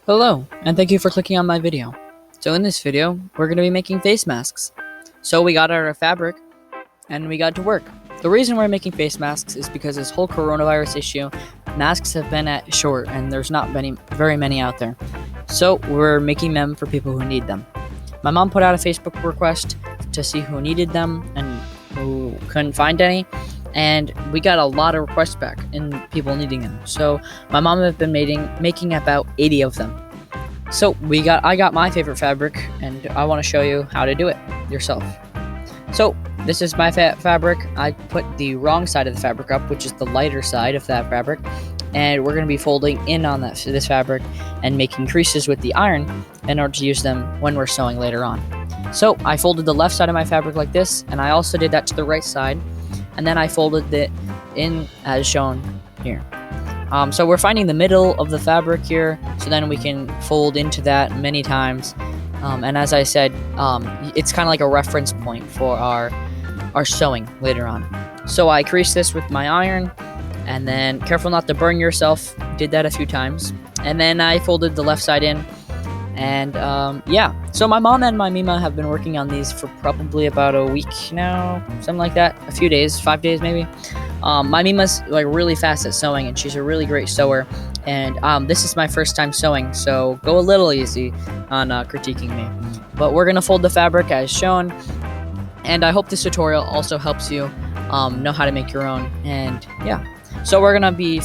Hello, and thank you for clicking on my video. So in this video, we're going to be making face masks. So we got our fabric, and we got to work. The reason we're making face masks is because this whole coronavirus issue, masks have been at short, and there's not very many out there. So we're making them for people who need them. My mom put out a Facebook request to see who needed them and who couldn't find any, and we got a lot of requests back in people needing them. So my mom has been making about 80 of them. So I got my favorite fabric, and I want to show you how to do it yourself. So this is my fabric. I put the wrong side of the fabric up, which is the lighter side of that fabric, and we're going to be folding in on this fabric and making creases with the iron in order to use them when we're sewing later on. So I folded the left side of my fabric like this, and I also did that to the right side, and then I folded it in as shown here. So we're finding the middle of the fabric here, so then we can fold into that many times. And as I said, it's kind of like a reference point for our sewing later on. So I creased this with my iron, and then careful not to burn yourself, did that a few times. And then I folded the left side in, and yeah. So my mom and my Mima have been working on these for probably about a week now, something like that, a few days, 5 days maybe. My Mima's like really fast at sewing, and she's a really great sewer. And this is my first time sewing, so go a little easy on critiquing me. But we're gonna fold the fabric as shown, and I hope this tutorial also helps you know how to make your own. And yeah, so we're gonna be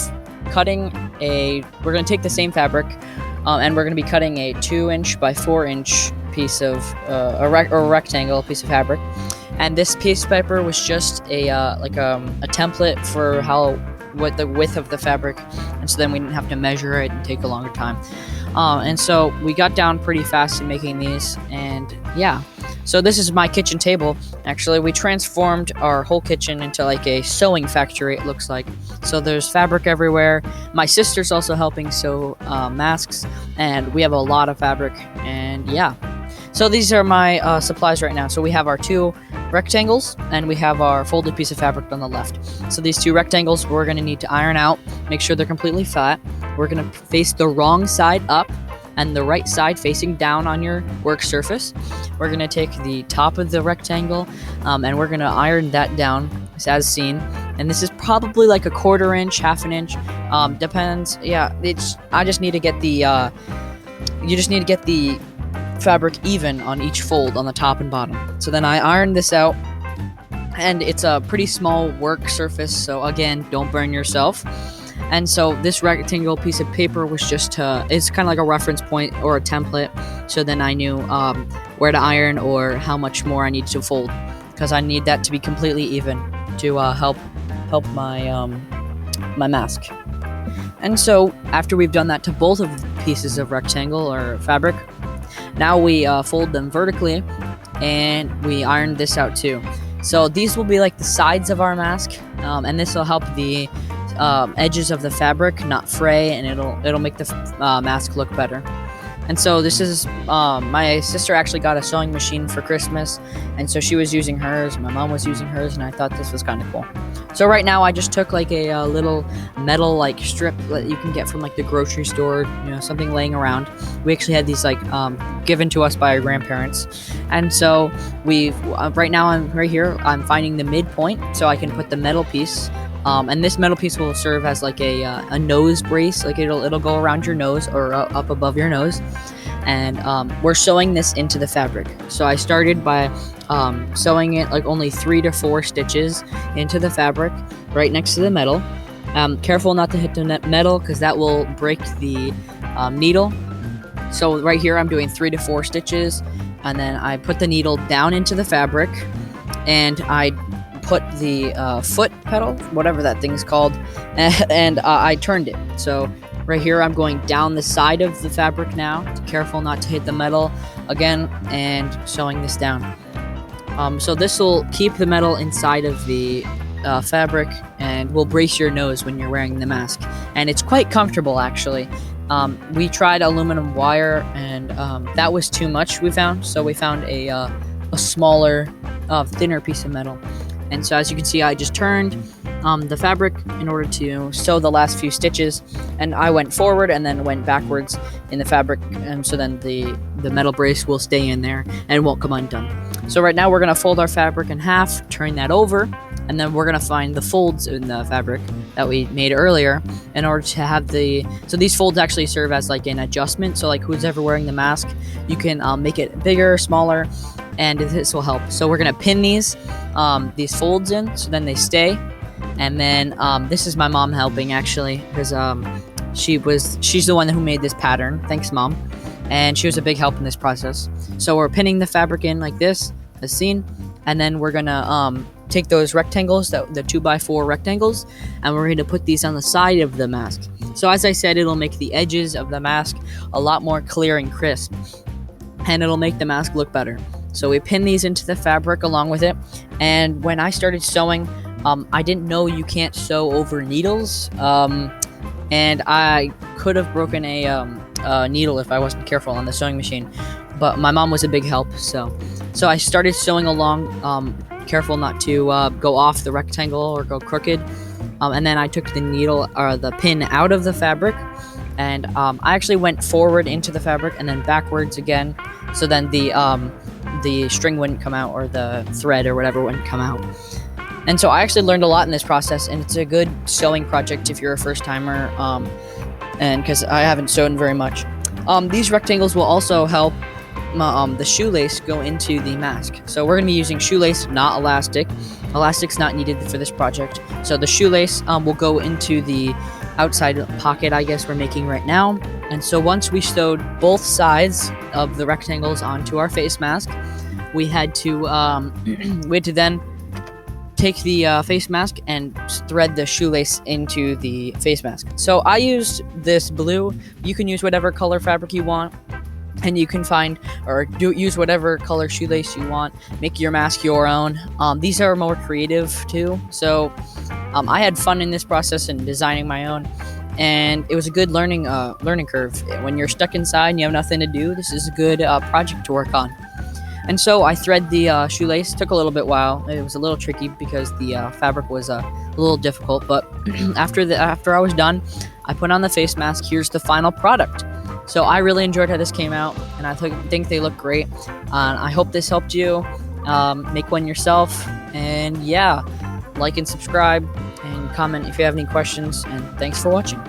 we're gonna take the same fabric, and we're gonna be cutting a 2-inch by 4-inch piece of a rectangle piece of fabric. And this piece of paper was just a template for what the width of the fabric, and so then we didn't have to measure it and take a longer time. And so we got down pretty fast in making these, and yeah. So this is my kitchen table. Actually, we transformed our whole kitchen into like a sewing factory, it looks like. So there's fabric everywhere. My sister's also helping sew masks, and we have a lot of fabric, and yeah. So these are my supplies right now. So we have our 2 rectangles, and we have our folded piece of fabric on the left. So these 2 rectangles we're going to need to iron out, make sure they're completely flat. We're going to face the wrong side up and the right side facing down on your work surface. We're going to take the top of the rectangle, and we're going to iron that down as seen. And this is probably like a 1/4 inch, 1/2 inch, depends. Yeah, I just need to get the you just need to get the fabric even on each fold on the top and bottom. So then I ironed this out, and it's a pretty small work surface, so again, don't burn yourself. And so this rectangle piece of paper was just it's kind of like a reference point or a template, so then I knew where to iron or how much more I need to fold, because I need that to be completely even to help my my mask. And so after we've done that to both of the pieces of rectangle or fabric, now we fold them vertically, and we iron this out too. So these will be like the sides of our mask, and this will help the edges of the fabric not fray, and it'll make the mask look better. And so this is my sister actually got a sewing machine for Christmas, and so she was using hers, my mom was using hers, and I thought this was kind of cool. So right now I just took like a little metal like strip that you can get from like the grocery store, something laying around. We actually had these like given to us by our grandparents, and so right now I'm right here, I'm finding the midpoint so I can put the metal piece. And this metal piece will serve as like a nose brace, like it'll go around your nose or up above your nose, and we're sewing this into the fabric. So I started by sewing it like only 3 to 4 stitches into the fabric right next to the metal. Careful not to hit the metal, because that will break the needle. So right here I'm doing 3 to 4 stitches, and then I put the needle down into the fabric, and I put the foot pedal, whatever that thing's called, and I turned it. So right here I'm going down the side of the fabric now, careful not to hit the metal again, and sewing this down. So this will keep the metal inside of the fabric, and will brace your nose when you're wearing the mask, and it's quite comfortable actually. We tried aluminum wire, and that was too much, we found, so we found a smaller thinner piece of metal. And so as you can see, I just turned, the fabric in order to sew the last few stitches, and I went forward and then went backwards in the fabric, and so then the metal brace will stay in there and won't come undone. So right now we're going to fold our fabric in half, turn that over, and then we're going to find the folds in the fabric that we made earlier in order to have so these folds actually serve as like an adjustment, so like who's ever wearing the mask, you can make it bigger, smaller, and this will help. So we're going to pin these folds in so then they stay. And then this is my mom helping, actually, because she's the one who made this pattern. Thanks, Mom. And she was a big help in this process. So we're pinning the fabric in like this, as seen, and then we're gonna take those rectangles, the 2x4 rectangles, and we're gonna put these on the side of the mask. So as I said, it'll make the edges of the mask a lot more clear and crisp, and it'll make the mask look better. So we pin these into the fabric along with it, and when I started sewing, I didn't know you can't sew over needles, and I could have broken a needle if I wasn't careful on the sewing machine, but my mom was a big help. So I started sewing along, careful not to go off the rectangle or go crooked, and then I took the needle or the pin out of the fabric, and I actually went forward into the fabric and then backwards again, so then the string wouldn't come out, or the thread or whatever wouldn't come out. And so I actually learned a lot in this process, and it's a good sewing project if you're a first timer, and because I haven't sewn very much. These rectangles will also help the shoelace go into the mask. So we're going to be using shoelace, not elastic. Elastic's not needed for this project. So the shoelace will go into the outside pocket, I guess, we're making right now. And so once we sewed both sides of the rectangles onto our face mask, we had to then take the face mask and thread the shoelace into the face mask. So I used this blue. You can use whatever color fabric you want, and you can find or use whatever color shoelace you want. Make your mask your own. These are more creative too. So I had fun in this process and designing my own, and it was a good learning curve. When you're stuck inside and you have nothing to do, this is a good project to work on. And so I thread the shoelace. Took a little bit while. It was a little tricky because the fabric was a little difficult. But after I was done, I put on the face mask. Here's the final product. So I really enjoyed how this came out, and I think they look great. I hope this helped you. Make one yourself. And yeah, like and subscribe and comment if you have any questions. And thanks for watching.